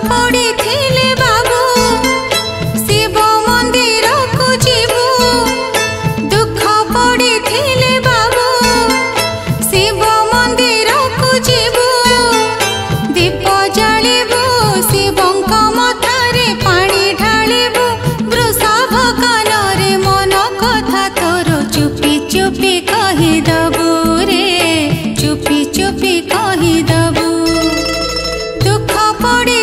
पड़िथिले बाबू शिव मंदिर को जीवु दुख पड़िथिले बाबू शिव मंदिर को जीवु दीप जालिबु शिवंक मथारे पानी ढालिबु वृषभ कानरे मन कथा तोर चुपी चुपी कहिदबु रे चुपी चुपी कहिदबु दुख पड़ी